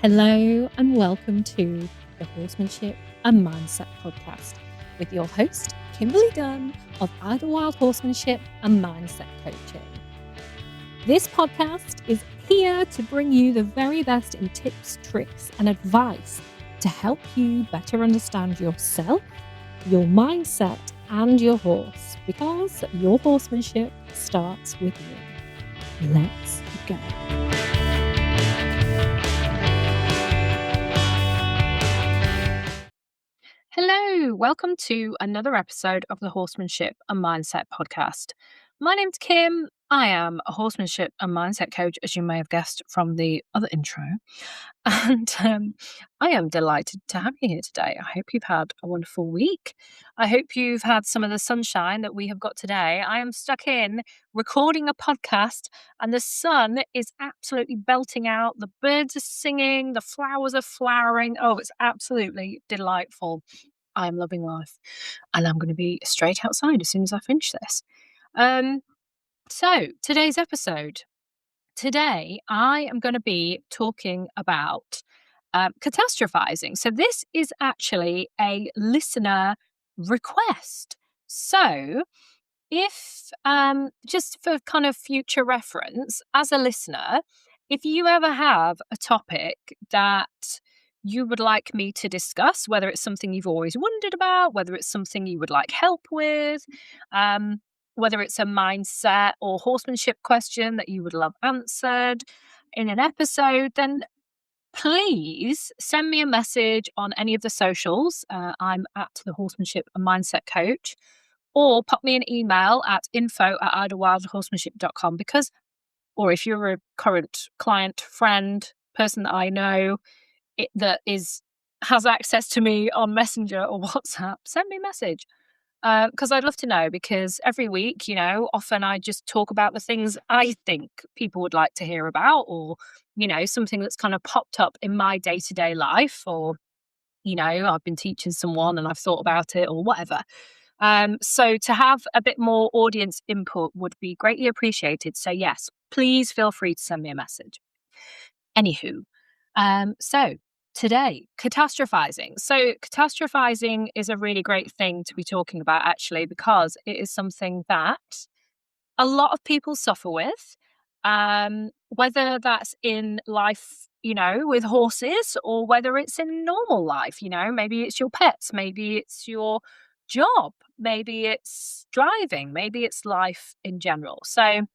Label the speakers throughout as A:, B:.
A: Hello and welcome to the Horsemanship and Mindset podcast with your host, Kimberly Dunn of Idlewild Horsemanship and Mindset Coaching. This podcast is here to bring you the very best in tips, tricks, and advice to help you better understand yourself, your mindset, and your horse, because your horsemanship starts with you. Let's go. Hello, welcome to another episode of the Horsemanship and Mindset podcast. My name's Kim. I am a horsemanship and mindset coach, as you may have guessed from the other intro. And I am delighted to have you here today. I hope you've had a wonderful week. I hope you've had some of the sunshine that we have got today. I am stuck in recording a podcast and the sun is absolutely belting out. The birds are singing, the flowers are flowering. Oh, it's absolutely delightful. I'm loving life and I'm going to be straight outside as soon as I finish this. So today's episode. Today, I am going to be talking about catastrophizing. So this is actually a listener request. So if, just for kind of future reference, as a listener, if you ever have a topic that you would like me to discuss, whether it's something you've always wondered about, whether it's something you would like help with, whether it's a mindset or horsemanship question that you would love answered in an episode, then please send me a message on any of the socials. I'm at the Horsemanship and Mindset Coach, or pop me an email at info@idlewildhorsemanship.com or if you're a current client, friend, person that I know has access to me on Messenger or WhatsApp, send me a message. Because I'd love to know, because every week, often I just talk about the things I think people would like to hear about, or, something that's kind of popped up in my day-to-day life, or, I've been teaching someone and I've thought about it or whatever. So to have a bit more audience input would be greatly appreciated. So yes, please feel free to send me a message. Anywho, so today, catastrophizing. So catastrophizing is a really great thing to be talking about, actually, because it is something that a lot of people suffer with, whether that's in life, with horses, or whether it's in normal life, maybe it's your pets, maybe it's your job, maybe it's driving, maybe it's life in general. So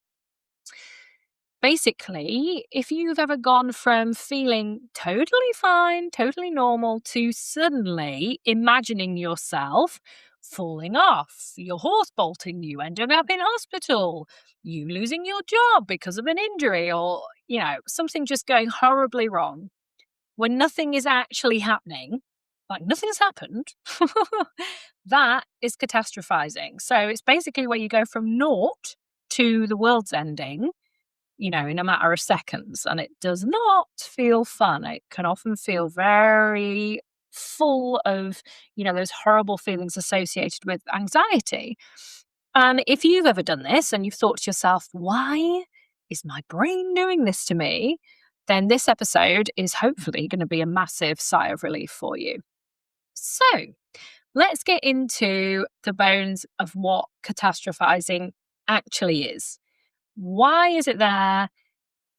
A: basically, if you've ever gone from feeling totally fine, totally normal, to suddenly imagining yourself falling off, your horse bolting, you ending up in hospital, you losing your job because of an injury, or, something just going horribly wrong, when nothing is actually happening, like nothing's happened, that is catastrophizing. So it's basically where you go from naught to the world's ending, in a matter of seconds. And it does not feel fun. It can often feel very full of, those horrible feelings associated with anxiety. And if you've ever done this and you've thought to yourself, why is my brain doing this to me? Then this episode is hopefully going to be a massive sigh of relief for you. So let's get into the bones of what catastrophizing actually is. Why is it there?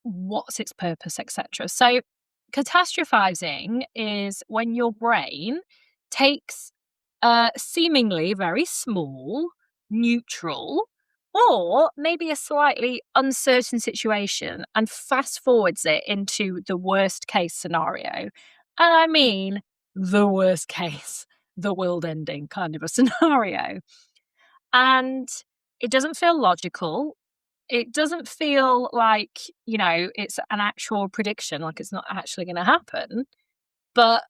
A: What's its purpose, etc.? So catastrophizing is when your brain takes a seemingly very small, neutral, or maybe a slightly uncertain situation and fast forwards it into the worst case scenario. And I mean the worst case, the world ending kind of a scenario. And it doesn't feel logical. It doesn't feel like, it's an actual prediction, like it's not actually going to happen. But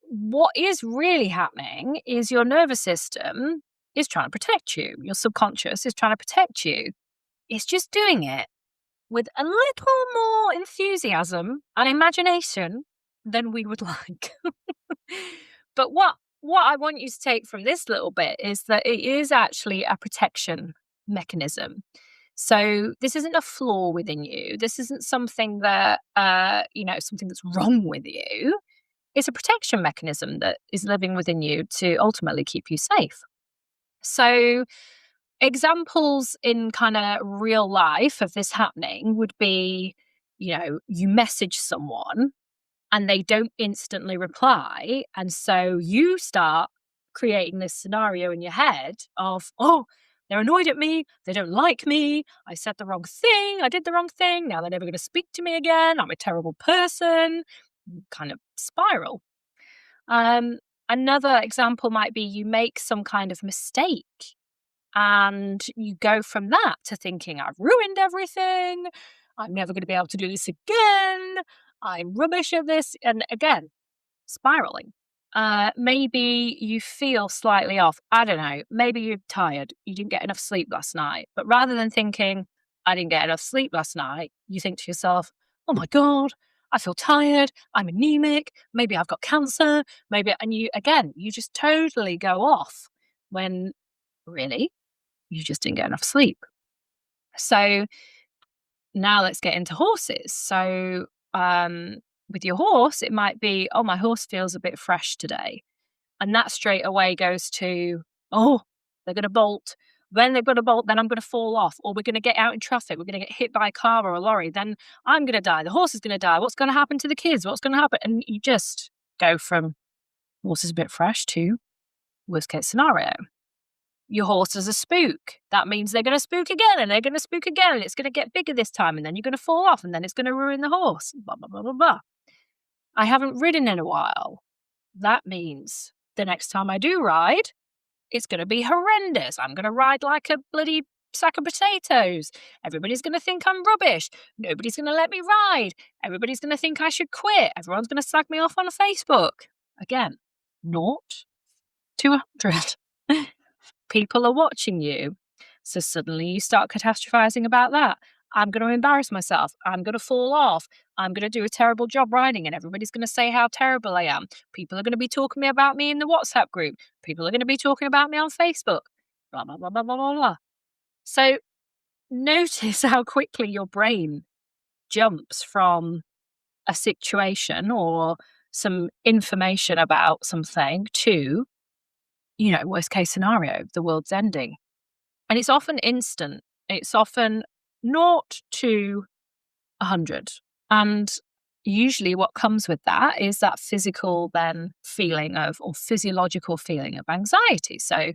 A: what is really happening is your nervous system is trying to protect you. Your subconscious is trying to protect you. It's just doing it with a little more enthusiasm and imagination than we would like. But what I want you to take from this little bit is that it is actually a protection mechanism. So this isn't a flaw within you. This isn't something that, something that's wrong with you. It's a protection mechanism that is living within you to ultimately keep you safe. So examples in kind of real life of this happening would be, you message someone and they don't instantly reply. And so you start creating this scenario in your head of, oh, they're annoyed at me. They don't like me. I said the wrong thing. I did the wrong thing. Now they're never going to speak to me again. I'm a terrible person. Kind of spiral. Another example might be you make some kind of mistake and you go from that to thinking, I've ruined everything. I'm never going to be able to do this again. I'm rubbish at this. And again, spiraling. Maybe you feel slightly off. I don't know. Maybe you're tired. You didn't get enough sleep last night. But rather than thinking, I didn't get enough sleep last night, you think to yourself, oh my God, I feel tired. I'm anemic. Maybe I've got cancer. And you just totally go off when really you just didn't get enough sleep. So now let's get into horses. So with your horse, it might be, oh, my horse feels a bit fresh today. And that straight away goes to, oh, they're going to bolt. When they're going to bolt, then I'm going to fall off. Or we're going to get out in traffic. We're going to get hit by a car or a lorry. Then I'm going to die. The horse is going to die. What's going to happen to the kids? What's going to happen? And you just go from horse is a bit fresh to worst case scenario. Your horse is a spook. That means they're going to spook again and they're going to spook again and it's going to get bigger this time and then you're going to fall off and then it's going to ruin the horse. Blah, blah, blah, blah, blah. I haven't ridden in a while. That means the next time I do ride, it's going to be horrendous. I'm going to ride like a bloody sack of potatoes. Everybody's going to think I'm rubbish. Nobody's going to let me ride. Everybody's going to think I should quit. Everyone's going to slag me off on Facebook. Again, 0 to 100. People are watching you. So suddenly you start catastrophizing about that. I'm going to embarrass myself. I'm going to fall off. I'm going to do a terrible job riding and everybody's going to say how terrible I am. People are going to be talking about me in the WhatsApp group. People are going to be talking about me on Facebook. Blah, blah, blah, blah, blah, blah, blah. So notice how quickly your brain jumps from a situation or some information about something to, worst case scenario, the world's ending. And it's often instant. It's often 0 to 100. And usually what comes with that is that physiological feeling of anxiety. So,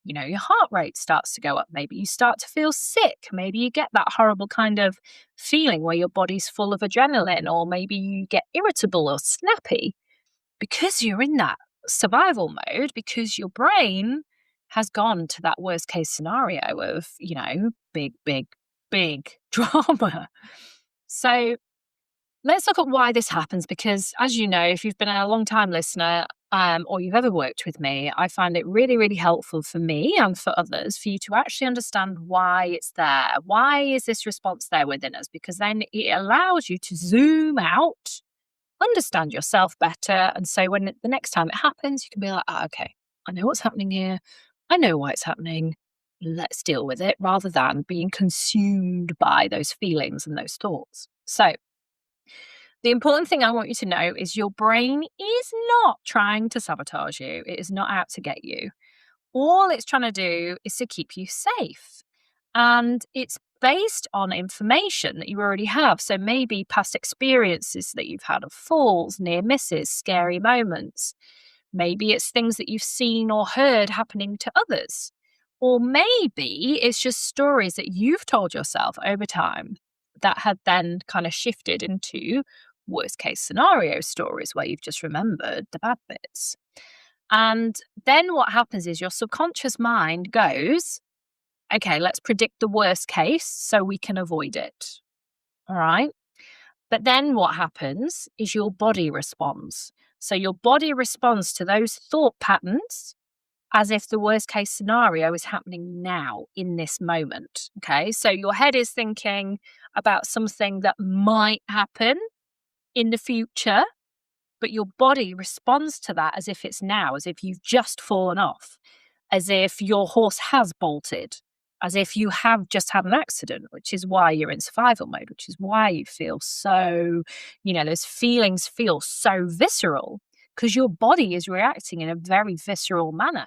A: your heart rate starts to go up. Maybe you start to feel sick. Maybe you get that horrible kind of feeling where your body's full of adrenaline, or maybe you get irritable or snappy because you're in that survival mode, because your brain has gone to that worst case scenario of, big, big, big drama. So let's look at why this happens, because as you know, if you've been a long time listener or you've ever worked with me, I find it really, really helpful for me and for others for you to actually understand why it's there. Why is this response there within us? Because then it allows you to zoom out, understand yourself better. And so when the next time it happens, you can be like, okay, I know what's happening here. I know why it's happening. Let's deal with it, rather than being consumed by those feelings and those thoughts. So the important thing I want you to know is your brain is not trying to sabotage you. It is not out to get you. All it's trying to do is to keep you safe. And it's based on information that you already have. So maybe past experiences that you've had of falls, near misses, scary moments. Maybe it's things that you've seen or heard happening to others. Or maybe it's just stories that you've told yourself over time that had then kind of shifted into worst case scenario stories where you've just remembered the bad bits. And then what happens is your subconscious mind goes, okay, let's predict the worst case so we can avoid it. All right. But then what happens is your body responds. So your body responds to those thought patterns as if the worst case scenario is happening now in this moment. Okay. So your head is thinking about something that might happen in the future, but your body responds to that as if it's now, as if you've just fallen off, as if your horse has bolted, as if you have just had an accident, which is why you're in survival mode, which is why you feel so, those feelings feel so visceral, because your body is reacting in a very visceral manner.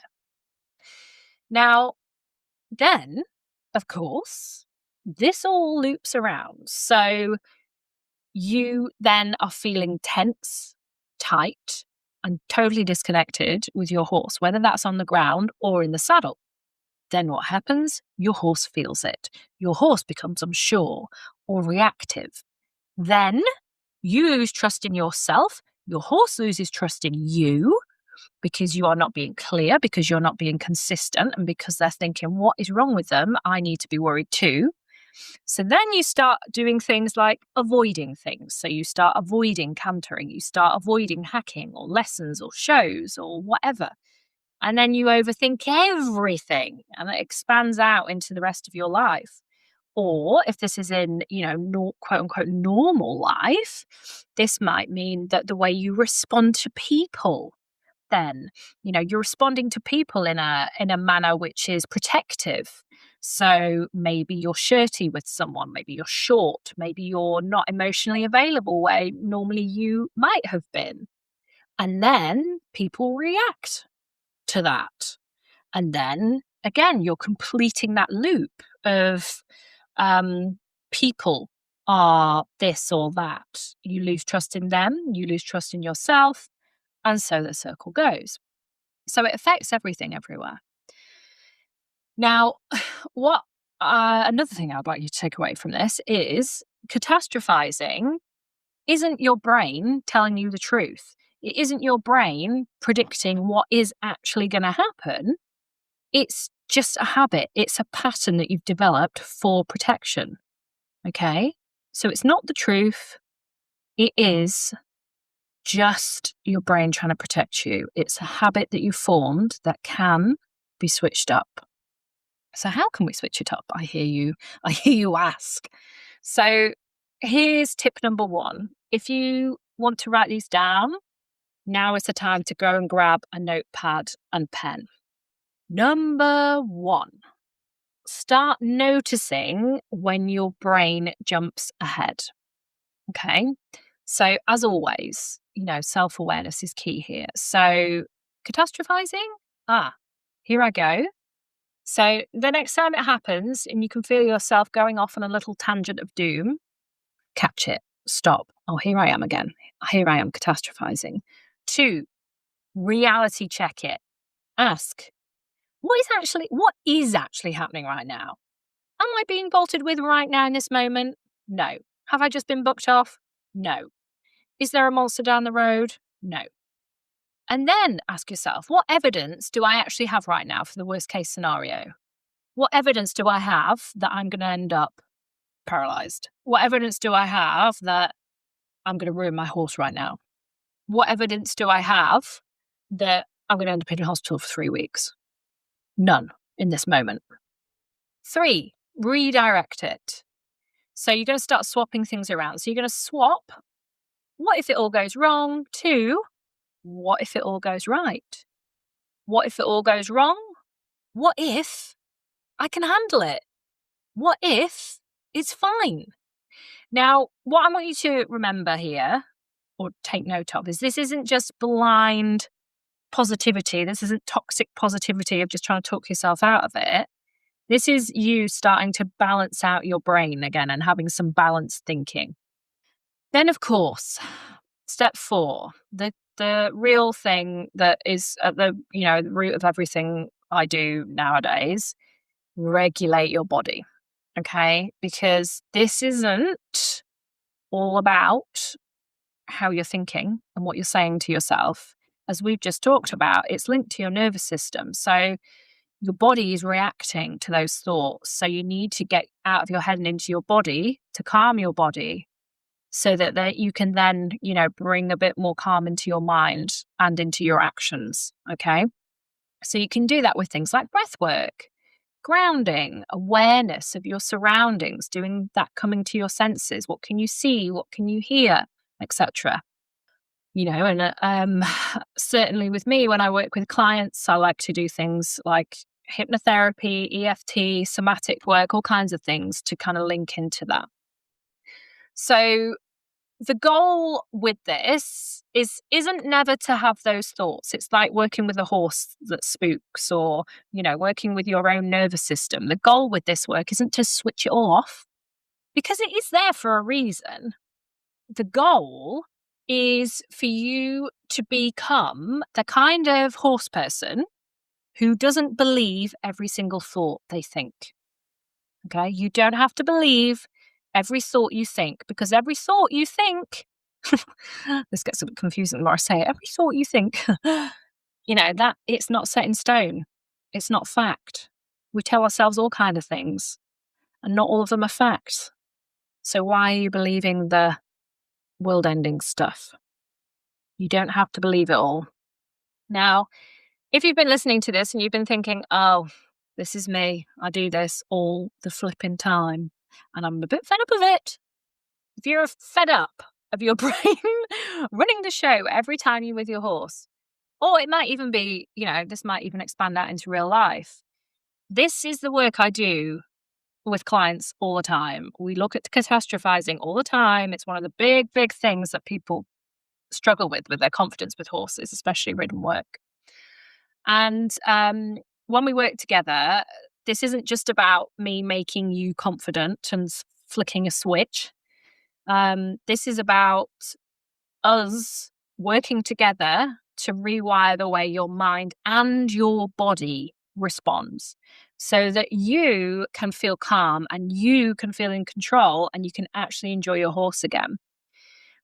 A: Now, then, of course, this all loops around. So you then are feeling tense, tight, and totally disconnected with your horse, whether that's on the ground or in the saddle. Then what happens? Your horse feels it. Your horse becomes unsure or reactive. Then you lose trust in yourself. Your horse loses trust in you because you are not being clear, because you're not being consistent, and because they're thinking, what is wrong with them? I need to be worried too. So then you start doing things like avoiding things. So you start avoiding cantering, you start avoiding hacking or lessons or shows or whatever. And then you overthink everything, and it expands out into the rest of your life. Or if this is in, quote unquote normal life, this might mean that the way you respond to people, then, you're responding to people in a manner which is protective. So maybe you're shirty with someone, maybe you're short, maybe you're not emotionally available where normally you might have been. And then people react to that. And then again, you're completing that loop of people are this or that. You lose trust in them, you lose trust in yourself, and so the circle goes. So it affects everything everywhere. Now, what another thing I'd like you to take away from this is catastrophizing isn't your brain telling you the truth. It isn't your brain predicting what is actually going to happen. It's just a habit. It's a pattern that you've developed for protection. Okay? So it's not the truth. It is just your brain trying to protect you. It's a habit that you formed that can be switched up. So how can we switch it up? I hear you ask. So here's tip number 1. If you want to write these down, now is the time to go and grab a notepad and pen. Number 1, start noticing when your brain jumps ahead. Okay. So as always, self-awareness is key here. So catastrophizing, here I go. So the next time it happens and you can feel yourself going off on a little tangent of doom, catch it, stop. Oh, here I am again. Here I am catastrophizing. 2, reality check it. Ask, what is actually happening right now? Am I being bolted with right now in this moment? No. Have I just been booked off? No. Is there a monster down the road? No. And then ask yourself, what evidence do I actually have right now for the worst case scenario? What evidence do I have that I'm going to end up paralyzed? What evidence do I have that I'm going to ruin my horse right now? What evidence do I have that I'm going to end up in hospital for 3 weeks? None in this moment. 3, redirect it. So you're going to start swapping things around. So you're going to swap, what if it all goes wrong, to what if it all goes right? What if it all goes wrong? What if I can handle it? What if it's fine? Now, what I want you to remember here, or take note of, is this isn't just blind positivity. This isn't toxic positivity of just trying to talk yourself out of it. This is you starting to balance out your brain again and having some balanced thinking. Then, of course, step 4, the real thing that is at the root of everything I do nowadays, regulate your body. Okay? Because this isn't all about how you're thinking and what you're saying to yourself. As we've just talked about, it's linked to your nervous system. So your body is reacting to those thoughts. So you need to get out of your head and into your body to calm your body so that you can then, bring a bit more calm into your mind and into your actions. Okay. So you can do that with things like breath work, grounding, awareness of your surroundings, doing that, coming to your senses. What can you see? What can you hear? Etc. And certainly with me, when I work with clients, I like to do things like hypnotherapy, EFT, somatic work, all kinds of things to kind of link into that. So the goal with this isn't never to have those thoughts. It's like working with a horse that spooks, or, working with your own nervous system. The goal with this work isn't to switch it all off, because it is there for a reason. The goal is for you to become the kind of horse person who doesn't believe every single thought they think. Okay? You don't have to believe every thought you think, because every thought you think, this gets a bit confusing the more I say it, every thought you think, that it's not set in stone. It's not fact. We tell ourselves all kinds of things, and not all of them are facts. So why are you believing the world-ending stuff? You don't have to believe it all. Now, if you've been listening to this and you've been thinking, oh, this is me, I do this all the flipping time, and I'm a bit fed up of it. If you're fed up of your brain running the show every time you're with your horse, or it might even be, this might even expand out into real life. This is the work I do with clients all the time. We look at catastrophizing all the time. It's one of the big, big things that people struggle with their confidence with horses, especially ridden work. And when we work together, this isn't just about me making you confident and flicking a switch. This is about us working together to rewire the way your mind and your body responds, so that you can feel calm and you can feel in control and you can actually enjoy your horse again.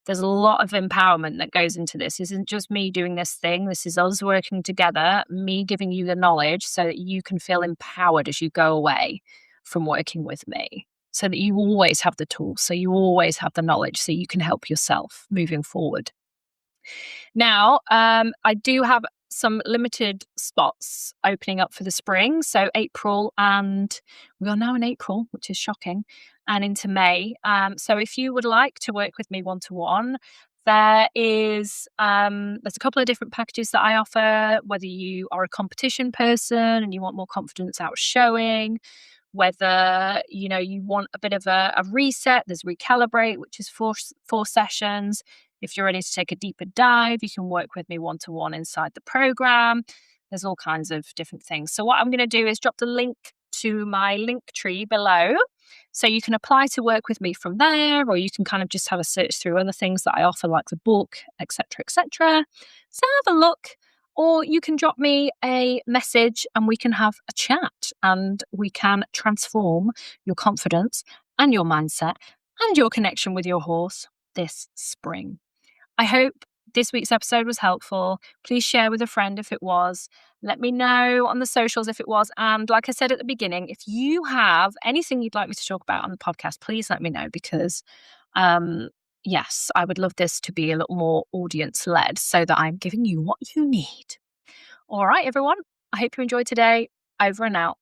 A: There's a lot of empowerment that goes into this. This isn't just me doing this thing. This is us working together, me giving you the knowledge so that you can feel empowered as you go away from working with me, so that you always have the tools, so you always have the knowledge, so you can help yourself moving forward. Now, I do have some limited spots opening up for the spring. So April, and we are now in April, which is shocking, and into May. So if you would like to work with me one-to-one, there's a couple of different packages that I offer, whether you are a competition person and you want more confidence out showing, whether you want a bit of a reset. There's Recalibrate, which is four sessions. If you're ready to take a deeper dive, you can work with me one-to-one inside the program. There's all kinds of different things. So what I'm going to do is drop the link to my link tree below, so you can apply to work with me from there, or you can kind of just have a search through other things that I offer, like the book, etc., etc. So have a look, or you can drop me a message and we can have a chat, and we can transform your confidence and your mindset and your connection with your horse this spring. I hope this week's episode was helpful. Please share with a friend if it was. Let me know on the socials if it was. And like I said at the beginning, if you have anything you'd like me to talk about on the podcast, please let me know, because yes, I would love this to be a little more audience-led, so that I'm giving you what you need. All right, everyone. I hope you enjoyed today. Over and out.